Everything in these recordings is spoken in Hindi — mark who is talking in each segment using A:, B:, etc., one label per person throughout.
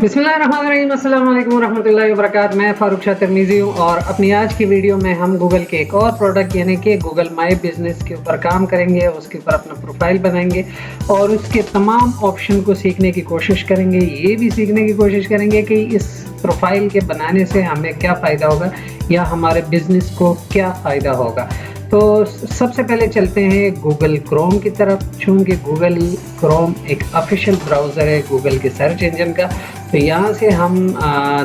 A: बिस्मिल्लाहिर्रहमानिर्रहीम, अस्सलाम वालेकुम रहमतुल्लाहि व बरकातहू। मैं फ़ारूक शाह तिरमिज़ी हूँ और अपनी आज की वीडियो में हम गूगल के एक और प्रोडक्ट यानी कि गूगल माई बिज़नेस के ऊपर काम करेंगे, उसके ऊपर अपना प्रोफाइल बनाएंगे और उसके तमाम ऑप्शन को सीखने की कोशिश करेंगे। ये भी सीखने की कोशिश करेंगे कि इस प्रोफाइल के बनाने से हमें क्या फ़ायदा होगा या हमारे बिज़नेस को क्या फ़ायदा होगा। तो सबसे पहले चलते हैं गूगल क्रोम की तरफ। चूँकि गूगल क्रोम एक ऑफिशियल ब्राउज़र है गूगल के सर्च इंजन का, तो यहाँ से हम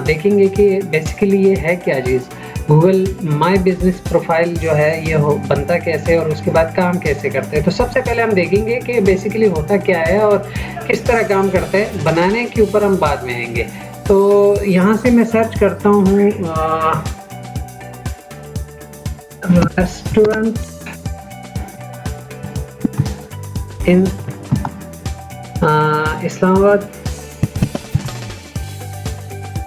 A: देखेंगे कि बेसिकली ये है क्या चीज़। गूगल माई बिज़नेस प्रोफाइल जो है ये बनता कैसे और उसके बाद काम कैसे करते हैं। तो सबसे पहले हम देखेंगे कि बेसिकली होता क्या है और किस तरह काम करता है। बनाने के ऊपर हम बाद में आएंगे। तो यहाँ से मैं सर्च करता हूँ रेस्टोरेंट इन इस्लामाबाद,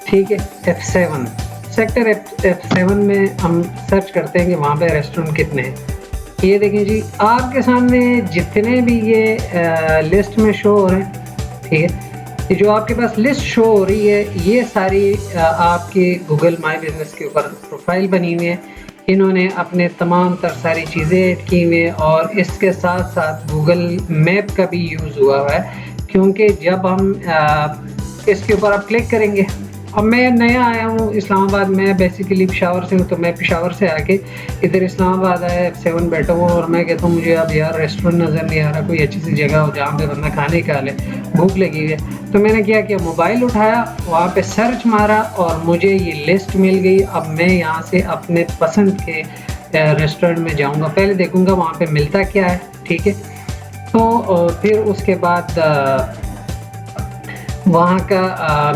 A: ठीक है। F7 सेक्टर F7 में हम सर्च करते हैं कि वहाँ पे रेस्टोरेंट कितने हैं। ये देखें जी, आपके सामने जितने भी ये लिस्ट में शो हो रहे हैं, ठीक है। ये जो आपके पास लिस्ट शो हो रही है ये सारी आपके गूगल माई बिज़नेस के ऊपर प्रोफाइल बनी हुई है। इन्होंने अपने तमाम तर सारी चीज़ें ऐड की हुई हैं और इसके साथ साथ गूगल मैप का भी यूज़ हुआ है, क्योंकि जब हम इसके ऊपर आप क्लिक करेंगे। अब मैं नया आया हूँ इस्लामाबाद में, बेसिकली पेशावर से हूँ, तो मैं पेशावर से आके इधर इस्लामाबाद आया, F7 बैठा हुआ और मैं कहता हूँ मुझे अब यार रेस्टोरेंट नज़र नहीं आ रहा, कोई अच्छी सी जगह हो जहाँ पे बंदा खाने का ले, भूख लगी है। तो मैंने क्या किया, मोबाइल उठाया, वहाँ पे सर्च मारा और मुझे ये लिस्ट मिल गई। अब मैं यहाँ से अपने पसंद के रेस्टोरेंट में जाऊँगा, पहले देखूँगा वहाँ पे मिलता क्या है, ठीक है। तो फिर उसके बाद वहाँ का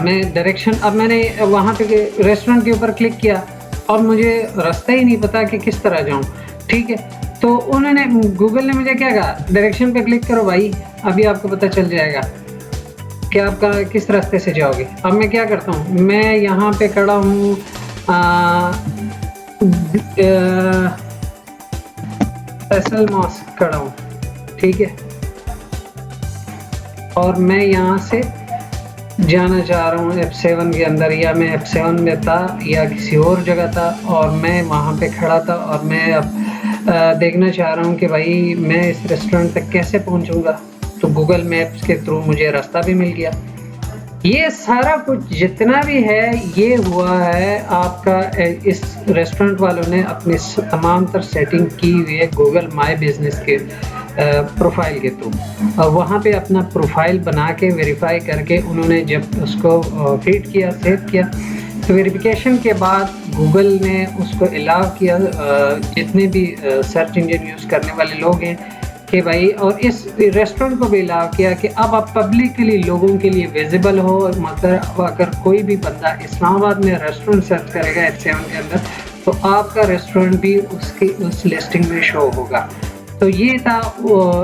A: मैं डायरेक्शन, अब मैंने वहाँ पे रेस्टोरेंट के ऊपर क्लिक किया और मुझे रास्ता ही नहीं पता कि किस तरह जाऊँ, ठीक है। तो उन्होंने गूगल ने मुझे क्या कहा, डायरेक्शन पे क्लिक करो भाई, अभी आपको पता चल जाएगा कि आप किस रास्ते से जाओगे। अब मैं क्या करता हूँ, मैं यहाँ पे खड़ा हूँ फैसल मॉस्क खड़ा हूँ, ठीक है। और मैं यहाँ से जाना चाह रहा हूँ F7 के अंदर, या मैं F7 में था या किसी और जगह था और मैं वहाँ पे खड़ा था और मैं अब देखना चाह रहा हूँ कि भाई मैं इस रेस्टोरेंट तक कैसे पहुँचूँगा। तो गूगल मैप्स के थ्रू मुझे रास्ता भी मिल गया। ये सारा कुछ जितना भी है ये हुआ है आपका, इस रेस्टोरेंट वालों ने अपनी तमाम तर सेटिंग की हुई है गूगल माई बिज़नेस के प्रोफाइल के थ्रू, और वहाँ पे अपना प्रोफाइल बना के वेरीफाई करके उन्होंने जब उसको फीड किया, सेव किया, तो वेरिफिकेशन के बाद गूगल ने उसको अलाउ किया जितने भी सर्च इंजन यूज़ करने वाले लोग हैं कि भाई, और इस रेस्टोरेंट को भी अलाउ किया कि अब आप पब्लिकली लोगों के लिए विजिबल हो। मतलब अगर कोई भी बंदा इस्लामाबाद में रेस्टोरेंट सर्च करेगा F7 के अंदर, तो आपका रेस्टोरेंट भी उसकी उस लिस्टिंग में शो होगा। तो ये था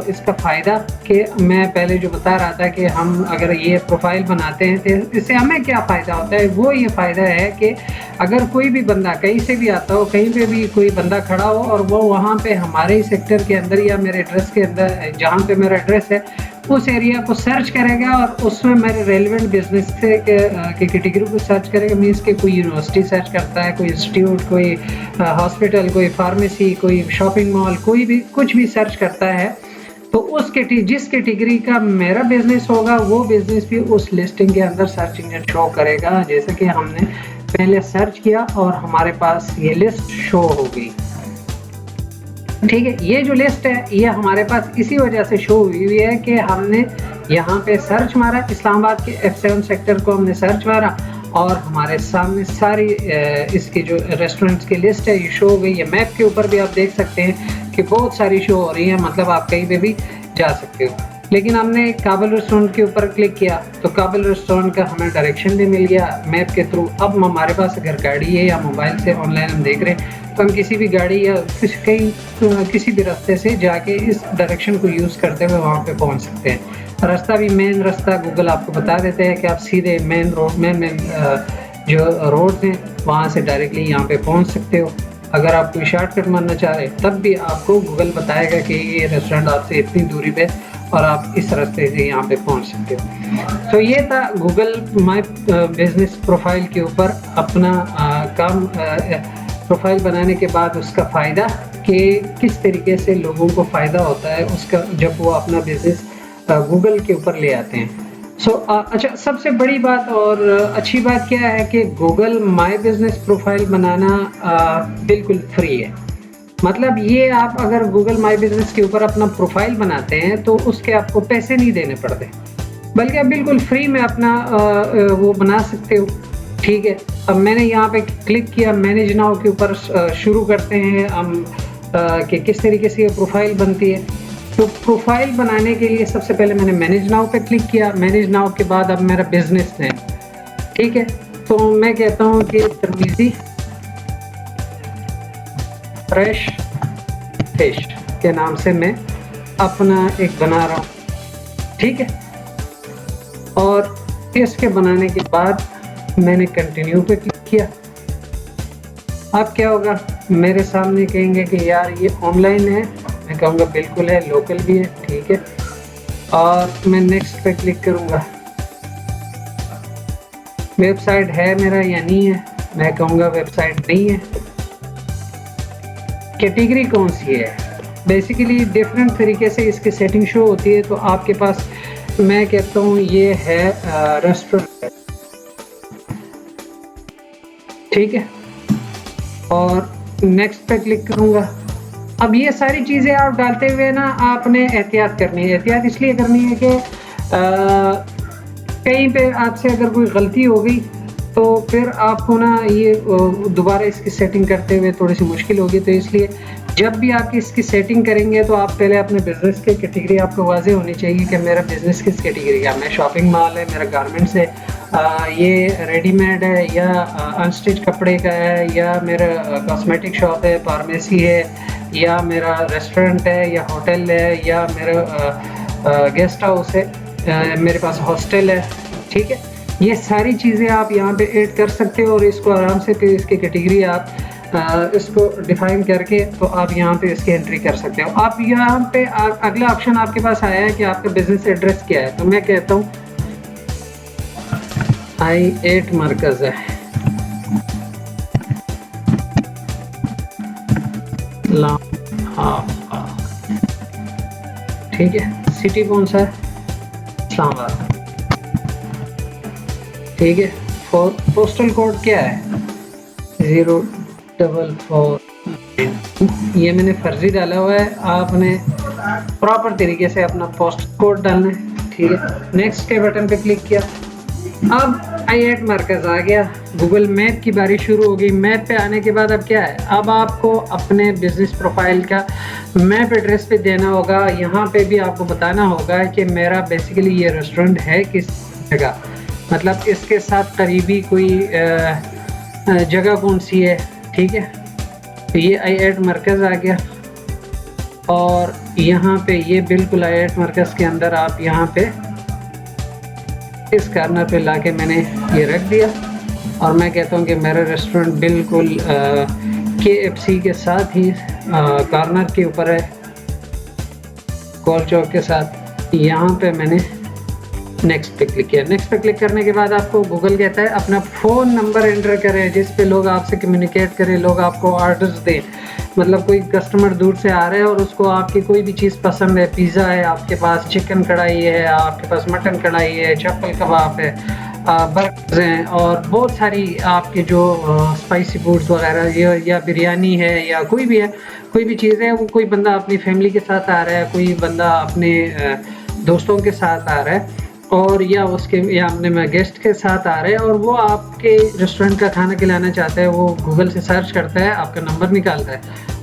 A: इसका फ़ायदा कि मैं पहले जो बता रहा था कि हम अगर ये प्रोफाइल बनाते हैं तो इससे हमें क्या फ़ायदा होता है। वो ये फ़ायदा है कि अगर कोई भी बंदा कहीं से भी आता हो, कहीं पे भी कोई बंदा खड़ा हो और वो वहाँ पे हमारे ही सेक्टर के अंदर या मेरे एड्रेस के अंदर जहाँ पे मेरा एड्रेस है उस एरिया को सर्च करेगा और उसमें मेरे रेलिवेंट बिजनेस से के कैटेगरी को सर्च करेगा। मीन्स के कोई यूनिवर्सिटी सर्च करता है, कोई इंस्टीट्यूट, कोई हॉस्पिटल, कोई फार्मेसी, कोई शॉपिंग मॉल, कोई भी कुछ भी सर्च करता है, तो उस जिस कैटेगरी का मेरा बिजनेस होगा वो बिजनेस भी उस लिस्टिंग के अंदर सर्च इंजन शो करेगा। जैसे कि हमने पहले सर्च किया और हमारे पास ये लिस्ट शो हो गई, ठीक है। ये जो लिस्ट है ये हमारे पास इसी वजह से शो हुई है कि हमने यहाँ पे सर्च मारा, इस्लामाबाद के F7 सेक्टर को हमने सर्च मारा और हमारे सामने सारी इसकी जो रेस्टोरेंट्स की लिस्ट है ये शो हो गई है। मैप के ऊपर भी आप देख सकते हैं कि बहुत सारी शो हो रही है, मतलब आप कहीं पे भी जा सकते हो। लेकिन हमने काबिल रेस्टोरेंट के ऊपर क्लिक किया तो काबिल रेस्टोरेंट का हमें डायरेक्शन भी मिल गया मैप के थ्रू। अब हमारे पास अगर गाड़ी है या मोबाइल से ऑनलाइन हम देख रहे हैं तो हम किसी भी गाड़ी या किसी भी रास्ते से जाके इस डायरेक्शन को यूज़ करते हुए वहाँ पे पहुँच सकते हैं। रास्ता भी मेन रास्ता गूगल आपको बता देते हैं कि आप सीधे मेन रोड में जो रोड हैं वहाँ से डायरेक्टली यहाँ पे पहुँच सकते हो। अगर आप कोई शॉर्टकट मारना चाह रहे तब भी आपको गूगल बताएगा कि ये रेस्टोरेंट आपसे इतनी दूरी पे और आप इस रास्ते से यहाँ पे पहुँच सकते हो। तो ये था गूगल माई बिजनेस प्रोफाइल के ऊपर अपना काम प्रोफाइल बनाने के बाद उसका फ़ायदा कि किस तरीके से लोगों को फ़ायदा होता है उसका जब वो अपना बिज़नेस गूगल के ऊपर ले आते हैं। अच्छा, सबसे बड़ी बात और अच्छी बात क्या है कि गूगल माई बिजनेस प्रोफाइल बनाना बिल्कुल फ्री है। मतलब ये आप अगर गूगल माई बिजनेस के ऊपर अपना प्रोफाइल बनाते हैं तो उसके आपको पैसे नहीं देने पड़ते, बल्कि आप बिल्कुल फ्री में अपना वो बना सकते हो। ठीक है, अब मैंने यहाँ पे क्लिक किया मैनेज नाउ के ऊपर। शुरू करते हैं हम कि किस तरीके से ये प्रोफाइल बनती है। तो प्रोफाइल बनाने के लिए सबसे पहले मैंने मैनेज नाउ पे क्लिक किया। मैनेज नाउ के बाद अब मेरा बिजनेस नेम, ठीक है, तो मैं कहता हूँ कि तर्मीज़ी फ्रेश फिश के नाम से मैं अपना एक बना रहा हूँ। ठीक है, और इसके बनाने के बाद मैंने कंटिन्यू पे क्लिक किया। अब क्या होगा, मेरे सामने कहेंगे कि यार ये ऑनलाइन है, मैं कहूँगा बिल्कुल है, लोकल भी है। ठीक है, और मैं नेक्स्ट पे क्लिक करूँगा। वेबसाइट है मेरा या नहीं है, मैं कहूँगा वेबसाइट नहीं है। कैटेगरी कौन सी है, बेसिकली डिफरेंट तरीके से इसकी सेटिंग शो होती है। तो आपके पास मैं कहता हूँ ये है रेस्टोरेंट। ठीक है, और नेक्स्ट पे क्लिक करूँगा। अब ये सारी चीज़ें आप डालते हुए ना आपने एहतियात करनी है। एहतियात इसलिए करनी है कि कहीं पे आपसे अगर कोई गलती हो गई तो फिर आपको ना ये दोबारा इसकी सेटिंग करते हुए थोड़ी सी मुश्किल होगी। तो इसलिए जब भी आप इसकी सेटिंग करेंगे तो आप पहले अपने बिज़नेस की कैटेगरी आपको वाज़ेह होनी चाहिए कि मेरा बिज़नेस किस कैटेगरी का, मैं शॉपिंग मॉल है, मेरा गारमेंट्स है, ये रेडीमेड है या अनस्टिच कपड़े का है, या मेरा कॉस्मेटिक शॉप है, फार्मेसी है, या मेरा रेस्टोरेंट है या होटल है, या मेरा गेस्ट हाउस है, मेरे पास हॉस्टल है। ठीक है, ये सारी चीज़ें आप यहाँ पे ऐड कर सकते हो और इसको आराम से फिर इसकी कैटेगरी आप इसको डिफाइन करके तो आप यहाँ पे इसकी एंट्री कर सकते हो। आप यहाँ पे अगला ऑप्शन आपके पास आया है कि आपका बिजनेस एड्रेस क्या है। तो मैं कहता हूँ I8 मरकज़ है, ठीक है, सिटी कौन सा है, इस्लामाबाद। ठीक है, पोस्टल कोड क्या है, 044। ये मैंने फर्जी डाला हुआ है, आपने प्रॉपर तरीके से अपना पोस्ट कोड डालना है। ठीक है, नेक्स्ट के बटन पे क्लिक किया। अब I8 मरकज़ आ गया। गूगल मैप की बारी शुरू हो गई। मैप पे आने के बाद अब क्या है, अब आपको अपने बिजनेस प्रोफाइल का मैप एड्रेस पे देना होगा। यहाँ पे भी आपको बताना होगा कि मेरा बेसिकली ये रेस्टोरेंट है किस जगह, मतलब इसके साथ करीबी कोई जगह कौन सी है। ठीक है, तो ये I8 मरकज़ आ गया और यहाँ पे ये बिल्कुल I8 मरकज़ के अंदर आप यहाँ पे इस कार्नर पे लाके मैंने ये रख दिया और मैं कहता हूँ कि मेरा रेस्टोरेंट बिल्कुल KFC के साथ ही कार्नर के ऊपर है, गोल चौक के साथ। यहाँ पे मैंने नेक्स्ट पे क्लिक किया। नेक्स्ट पे क्लिक करने के बाद आपको गूगल कहता है अपना फ़ोन नंबर एंटर करें जिस पे लोग आपसे कम्युनिकेट करें, लोग आपको ऑर्डर्स दें। मतलब कोई कस्टमर दूर से आ रहा है और उसको आपकी कोई भी चीज़ पसंद है, पिज़्ज़ा है आपके पास, चिकन कढ़ाई है आपके पास, मटन कढ़ाई है, चप्पल कबाब है, बर्गर्स हैं और बहुत सारी आपके जो स्पाइसी फूड्स वगैरह, या बिरयानी है या कोई भी चीज़ है। वो कोई बंदा अपनी फैमिली के साथ आ रहा है, कोई बंदा अपने दोस्तों के साथ आ रहा है और या अपने गेस्ट के साथ आ रहे हैं और वो आपके रेस्टोरेंट का खाना खिलाना चाहता है। वो गूगल से सर्च करता है, आपका नंबर निकालता है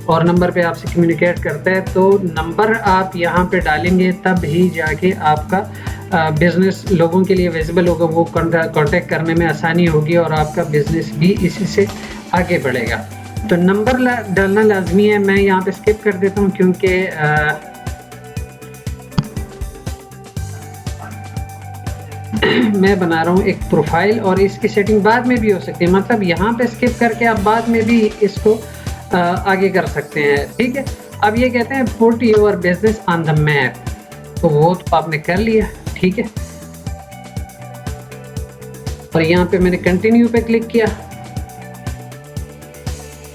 A: और नंबर पे आपसे कम्युनिकेट करता है। तो नंबर आप यहाँ पे डालेंगे तब ही जाके आपका बिज़नेस लोगों के लिए विजिबल होगा, वो कांटेक्ट करने में आसानी होगी और आपका बिज़नेस भी इसी से आगे बढ़ेगा। तो नंबर डालना लाजमी है। मैं यहाँ पे स्किप कर देता हूँ क्योंकि मैं बना रहा हूँ एक प्रोफाइल और इसकी सेटिंग बाद में भी हो सकती है। मतलब यहाँ पे स्किप करके आप बाद में भी इसको आगे कर सकते हैं। ठीक है, अब ये कहते हैं put your business on the map. तो वो तो आपने कर लिया, ठीक है। और यहाँ पे मैंने कंटिन्यू पे क्लिक किया।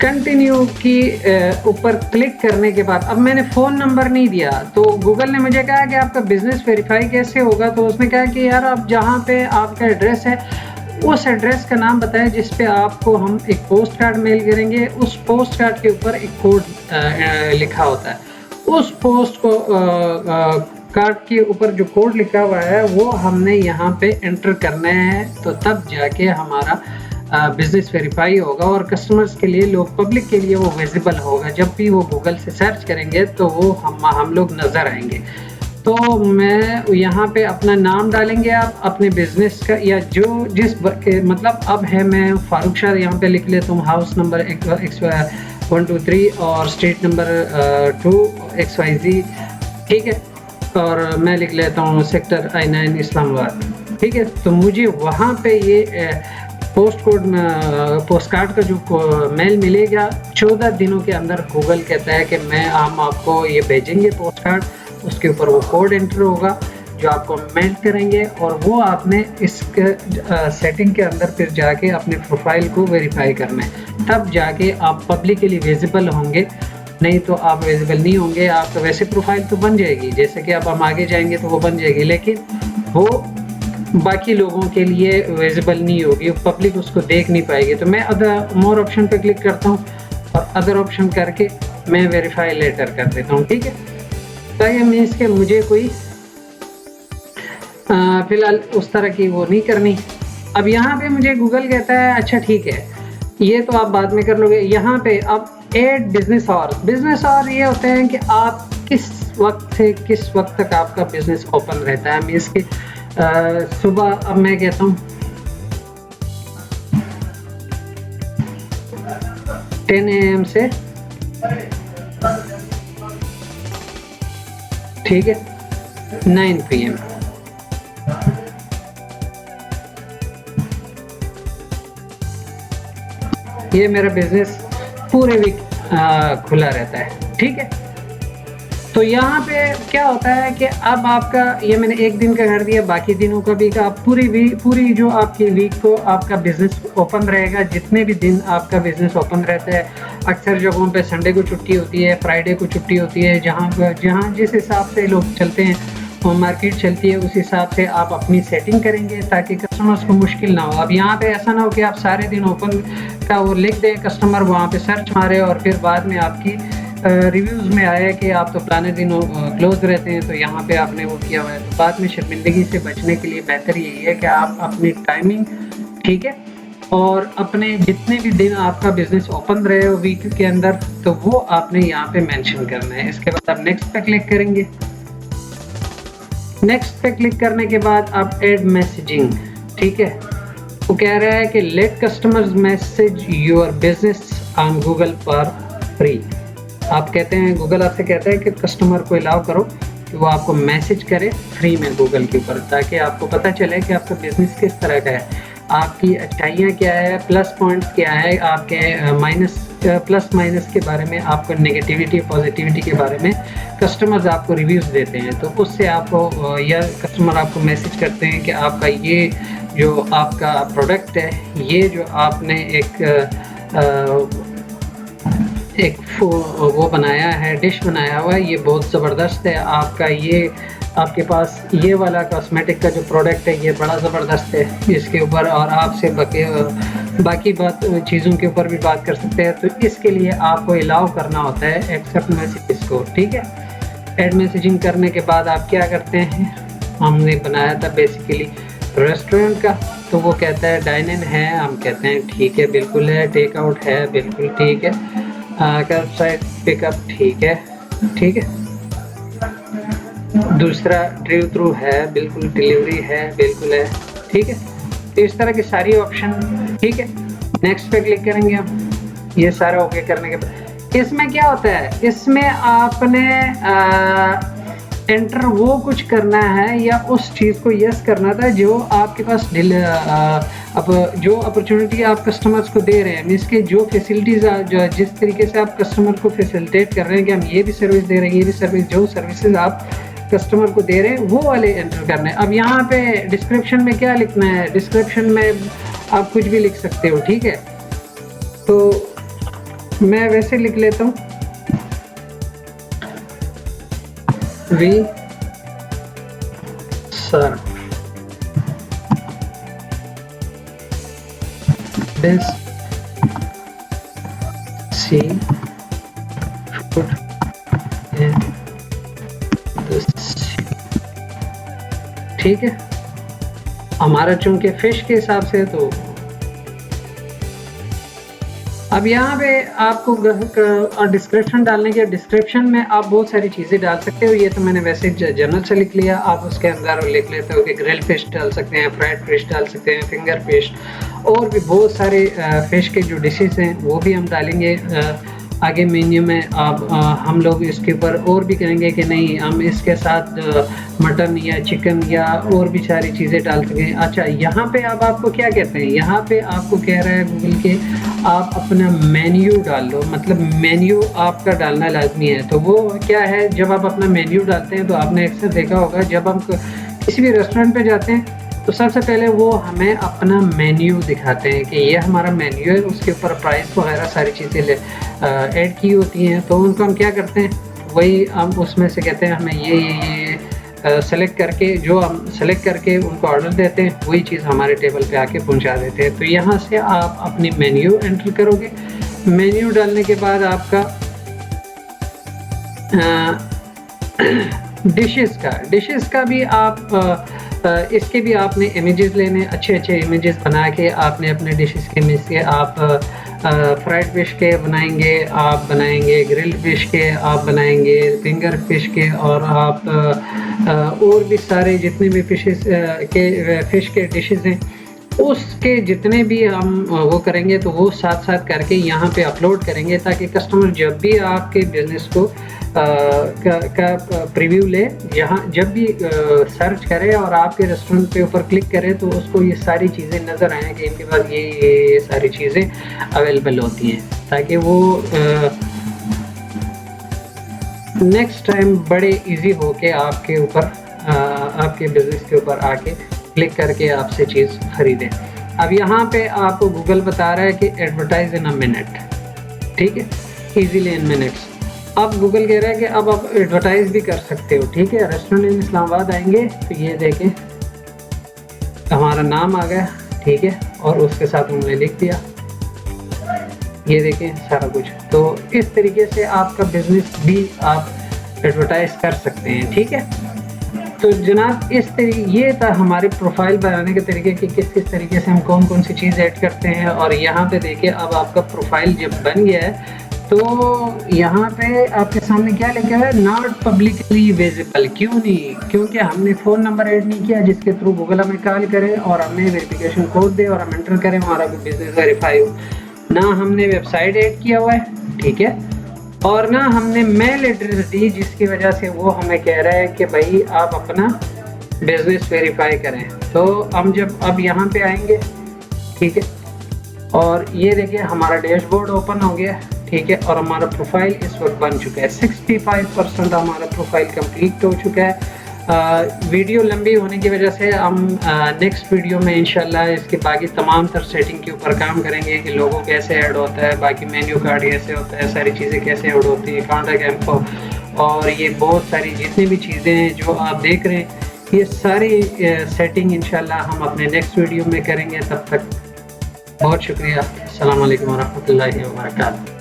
A: कंटिन्यू की ऊपर क्लिक करने के बाद अब मैंने फ़ोन नंबर नहीं दिया, तो गूगल ने मुझे कहा कि आपका बिज़नेस वेरीफाई कैसे होगा। तो उसने कहा कि यार आप जहाँ पे आपका एड्रेस है उस एड्रेस का नाम बताएं जिस पे आपको हम एक पोस्ट कार्ड मेल करेंगे। उस पोस्ट कार्ड के ऊपर एक कोड लिखा होता है, उस पोस्ट को कार्ड के ऊपर जो कोड लिखा हुआ है वो हमने यहाँ पे एंटर करना है, तो तब जाके हमारा बिजनेस वेरीफाई होगा और कस्टमर्स के लिए, लोग पब्लिक के लिए वो विजिबल होगा। जब भी वो गूगल से सर्च करेंगे तो वो हम लोग नज़र आएंगे। तो मैं यहाँ पे अपना नाम डालेंगे आप अपने बिजनेस का, या जो जिस मतलब अब है, मैं फारूक शाह यहाँ पे लिख लेता हूँ, हाउस नंबर 123 और स्ट्रीट नंबर 2 XYZ, ठीक है। और मैं लिख लेता हूँ सेक्टर I9 इस्लामाबाद, ठीक है। तो मुझे वहाँ पे ये पोस्ट कार्ड का जो मेल मिलेगा 14 दिनों के अंदर। गूगल कहता है कि हम आपको ये भेजेंगे पोस्ट कार्ड, उसके ऊपर वो कोड एंटर होगा जो आपको मेल करेंगे, और वो आपने इसके सेटिंग के अंदर फिर जाके अपने प्रोफाइल को वेरीफाई करना है, तब जाके आप पब्लिकली विजिबल होंगे। नहीं तो आप विजिबल नहीं होंगे। आपका वैसे प्रोफाइल तो बन जाएगी, जैसे कि अब हम आगे जाएंगे तो वो बन जाएगी, लेकिन वो बाकी लोगों के लिए विजिबल नहीं होगी, पब्लिक उसको देख नहीं पाएगी। तो मैं अदर मोर ऑप्शन पे क्लिक करता हूँ और अदर ऑप्शन करके मैं वेरीफाई लेटर कर देता हूँ, ठीक है। ताकि मीन्स के मुझे कोई फिलहाल उस तरह की वो नहीं करनी। अब यहाँ पे मुझे गूगल कहता है अच्छा ठीक है, ये तो आप बाद में कर लोगे। यहाँ पे अब एड बिजनेस आवर ये होते हैं कि आप किस वक्त से किस वक्त तक आपका बिजनेस ओपन रहता है। मीन्स के सुबह, अब मैं कहता हूँ 10 AM से, ठीक है, 9 PM। ये मेरा बिजनेस पूरे वीक खुला रहता है, ठीक है। तो यहाँ पे क्या होता है कि अब आपका, ये मैंने एक दिन का कर दिया, बाकी दिनों का भी का पूरी जो आपकी वीक को आपका बिजनेस ओपन रहेगा। जितने भी दिन आपका बिजनेस ओपन रहता है, अक्सर जगहों पे संडे को छुट्टी होती है, फ्राइडे को छुट्टी होती है, जहाँ जिस हिसाब से लोग चलते हैं और मार्केट चलती है उस हिसाब से आप अपनी सेटिंग करेंगे ताकि कस्टमर्स को मुश्किल ना हो। अब यहाँ पे ऐसा ना हो कि आप सारे दिन ओपन का वो लिख दें, कस्टमर वहाँ पे सर्च मारे और फिर बाद में आपकी रिव्यूज़ में आया कि आप तो पुराने दिन क्लोज रहते हैं, तो यहाँ पे आपने वो किया हुआ है। तो बाद में शर्मिंदगी से बचने के लिए बेहतर यही है कि आप अपनी टाइमिंग, ठीक है, और अपने जितने भी दिन आपका बिजनेस ओपन रहे हो वीक के अंदर, तो वो आपने यहाँ पे मेंशन करना है। इसके बाद आप नेक्स्ट पे क्लिक करेंगे। नेक्स्ट पे क्लिक करने के बाद आप ऐड मैसेजिंग, ठीक है, वो कह रहा है कि let customers message your business on Google for free. आप कहते हैं, गूगल आपसे कहता है कि कस्टमर को अलाउ करो कि वो आपको मैसेज करे फ्री में गूगल के ऊपर, ताकि आपको पता चले कि आपका बिजनेस किस तरह का है, आपकी अच्छाइयाँ क्या है, प्लस पॉइंट्स क्या है, आपके प्लस माइनस के बारे में, आपको नेगेटिविटी पॉजिटिविटी के बारे में कस्टमर्स आपको रिव्यूज़ देते हैं। तो उससे आपको, या कस्टमर आपको मैसेज करते हैं कि आपका ये जो आपका प्रोडक्ट है, ये जो आपने एक वो बनाया है, डिश बनाया हुआ है, ये बहुत ज़बरदस्त है। आपका ये, आपके पास ये वाला कॉस्मेटिक का जो प्रोडक्ट है ये बड़ा ज़बरदस्त है इसके ऊपर, और आपसे बाकी चीज़ों के ऊपर भी बात कर सकते हैं। तो इसके लिए आपको अलाउ करना होता है एक्सेप्ट मैसेज को, ठीक है। ऐड मैसेजिंग करने के बाद आप क्या करते हैं, हमने बनाया था बेसिकली रेस्टोरेंट का, तो वो कहता है डाइन इन है, हम कहते हैं ठीक है, बिल्कुल है, टेक आउट है, बिल्कुल ठीक है, कर्बसाइड पिकअप ठीक है, ठीक है, दूसरा ड्राइव थ्रू है, बिल्कुल, डिलीवरी है, बिल्कुल है, ठीक है। तो इस तरह की सारी ऑप्शन, ठीक है। नेक्स्ट पे क्लिक करेंगे हम। ये सारा ओके करने के बाद इसमें क्या होता है, इसमें आपने एंटर वो कुछ करना है या उस चीज़ को यस करना था जो आपके पास अब जो अपॉर्चुनिटी आप कस्टमर्स को दे रहे हैं, मीन्स के जो फैसिलिटीज़ जो जिस तरीके से आप कस्टमर को फैसिलिटेट कर रहे हैं कि हम ये भी सर्विस दे रहे हैं, ये भी सर्विस, जो सर्विसेज आप कस्टमर को दे रहे हैं वो वाले एंटर करने हैं। अब यहाँ पे डिस्क्रिप्शन में क्या लिखना है, डिस्क्रिप्शन में आप कुछ भी लिख सकते हो, ठीक है। तो मैं वैसे लिख लेता हूँ, we serve this seafood in this, ठीक है। हमारा चूंकि फिश के हिसाब से तो अब यहाँ पे आपको डिस्क्रिप्शन डालने के, डिस्क्रिप्शन में आप बहुत सारी चीज़ें डाल सकते हो। ये तो मैंने वैसे जनरल से लिख लिया, आप उसके अंदर लिख लेते हो कि ग्रिल फिश डाल सकते हैं, फ्राइड फिश डाल सकते हैं, फिंगर फिश, और भी बहुत सारे फिश के जो डिशेस हैं वो भी हम डालेंगे आगे मेन्यू में। अब हम लोग इसके ऊपर और भी करेंगे कि नहीं हम इसके साथ मटन या चिकन या और भी सारी चीज़ें डाल सकें। अच्छा, यहाँ पे अब आपको क्या कहते हैं, यहाँ पे आपको कह रहा है गूगल के आप अपना मेन्यू डाल लो, मतलब मेन्यू आपका डालना लाजमी है। तो वो क्या है, जब आप अपना मेन्यू डालते हैं तो आपने अक्सर देखा होगा जब हम किसी भी रेस्टोरेंट पे जाते हैं तो सबसे पहले वो हमें अपना मेन्यू दिखाते हैं कि ये हमारा मेन्यू है, उसके ऊपर प्राइस वगैरह सारी चीज़ें ऐड की होती हैं। तो उनको हम क्या करते हैं, वही हम उसमें से कहते हैं हमें ये सेलेक्ट करके, जो हम सेलेक्ट करके उनको ऑर्डर देते हैं वही चीज़ हमारे टेबल पे आके पहुंचा देते हैं। तो यहाँ से आप अपनी मेन्यू एंटर करोगे, मेन्यू डालने के बाद आपका डिशेस का भी आप इसके भी आपने इमेजेस लेने, अच्छे अच्छे इमेजेस बना के आपने अपने डिशेस के में से आप फ्राइड फिश के बनाएंगे, आप बनाएंगे ग्रिल्ड फिश के, आप बनाएंगे फिंगर फिश के, और आप और भी सारे जितने भी फिशेस के फिश के डिशेस हैं उसके जितने भी हम वो करेंगे तो वो साथ साथ करके यहाँ पे अपलोड करेंगे, ताकि कस्टमर जब भी आपके बिज़नेस को का प्रीव्यू ले, यहाँ जब भी सर्च करे और आपके रेस्टोरेंट पे ऊपर क्लिक करे तो उसको ये सारी चीज़ें नज़र आएँ कि इनके पास ये सारी चीज़ें अवेलेबल होती हैं, ताकि वो नेक्स्ट टाइम बड़े इजी हो के आपके ऊपर आपके बिज़नेस के ऊपर आके क्लिक करके आपसे चीज़ खरीदें। अब यहाँ पे आपको गूगल बता रहा है कि एडवर्टाइज इन अ मिनट, ठीक है, इजीली इन मिनट्स। अब गूगल कह रहा है कि अब आप एडवर्टाइज भी कर सकते हो, ठीक है। रेस्टोरेंट इन इस्लामाबाद आएंगे तो ये देखें हमारा नाम आ गया, ठीक है, और उसके साथ उन्होंने लिख दिया, ये देखें सारा कुछ। तो इस तरीके से आपका बिजनेस भी आप एडवर्टाइज कर सकते हैं, ठीक है। तो जनाब इस तरीके ये था हमारे प्रोफाइल बनाने के तरीके कि किस किस तरीके से हम कौन कौन सी चीज़ ऐड करते हैं। और यहाँ पे देखिए अब आपका प्रोफाइल जब बन गया है तो यहाँ पे आपके सामने क्या लिखा है, नॉट पब्लिकली विजिबल। क्यों नहीं, क्योंकि हमने फ़ोन नंबर ऐड नहीं किया जिसके थ्रू गूगल हमें कॉल करे और हमें वेरिफिकेशन कोड दे और हम एंटर करें हमारा बिजनेस वेरीफाई हो। ना हमने वेबसाइट ऐड किया हुआ है, ठीक है, और ना हमने मेल एड्रेस दी जिसकी वजह से वो हमें कह रहा है कि भाई आप अपना बिजनेस वेरीफाई करें। तो हम जब अब यहाँ पे आएंगे, ठीक है, और ये देखिए हमारा डैशबोर्ड ओपन हो गया, ठीक है, और हमारा प्रोफाइल इस वक्त बन चुका है। 65% हमारा प्रोफाइल कंप्लीट हो चुका है। वीडियो लंबी होने की वजह से हम नेक्स्ट वीडियो में इंशाल्लाह इसके बाकी तमाम तर सेटिंग के ऊपर काम करेंगे कि लोगों कैसे ऐड होता है, बाकी मेन्यू कार्ड कैसे होता है, सारी चीज़ें कैसे ऐड होती है, कॉन्टैक्ट इन्फो, और ये बहुत सारी जितनी भी चीज़ें हैं जो आप देख रहे हैं ये सारी सेटिंग इंशाल्लाह हम अपने नेक्स्ट वीडियो में करेंगे। तब तक बहुत शुक्रिया। अस्सलाम वालेकुम व रहमतुल्लाहि व बरकातहू।